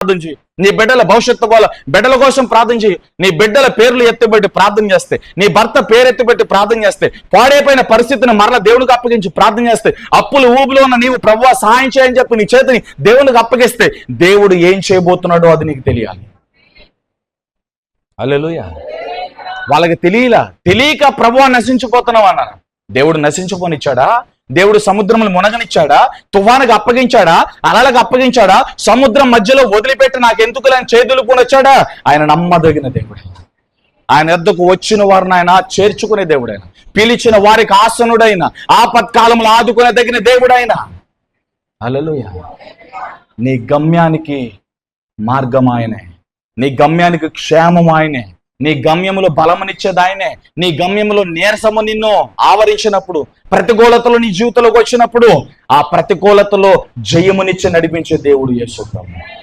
ప్రార్థన చేయి. నీ బిడ్డల భవిష్యత్తు బిడ్డల కోసం ప్రార్థన చేయి. నీ బిడ్డల పేర్లు ఎత్తిపెట్టి ప్రార్థన చేస్తే, నీ భర్త పేరు ఎత్తిపెట్టి ప్రార్థన చేస్తే, పాడైపోయిన పరిస్థితిని మరలా దేవునికి అప్పగించి ప్రార్థన చేస్తే, అప్పులు ఊబులో ఉన్న నీవు ప్రభువా సహాయం చేయని చెప్పి నీ చేతిని దేవునికి అప్పగిస్తే, దేవుడు ఏం చేయబోతున్నాడో అది నీకు తెలియాలి. హల్లెలూయా. వాళ్ళకి తెలియక ప్రభువా నశించిపోతున్నావు అన్నారు. దేవుడు నశించిపోనిచ్చాడా? దేవుడు సముద్రములు మునగనిచ్చాడా? తుఫానుకు అప్పగించాడా? అలలకు అప్పగించాడా? సముద్రం మధ్యలో వదిలిపెట్టి నాకు ఎందుకు అని చేతులుకొని వచ్చాడా? ఆయన నమ్మదగిన దేవుడు. ఆయన వద్దకు వచ్చిన వారిని ఆయన చేర్చుకునే దేవుడైన, పిలిచిన వారికి ఆసనుడైన, ఆపత్కాలంలో ఆదుకునే దేవుడైన. హల్లెలూయా. నీ గమ్యానికి మార్గం ఆయనే, నీ గమ్యానికి క్షేమం ఆయనే, నీ గమ్యములో బలమునిచ్చేది ఆయనే. నీ గమ్యములో నీరసము నిన్ను ఆవరించినప్పుడు, ప్రతికూలతలు నీ జీవితంలోకి వచ్చినప్పుడు, ఆ ప్రతికూలతలో జయమునిచ్చి నడిపించే దేవుడు యేసు ప్రభువు.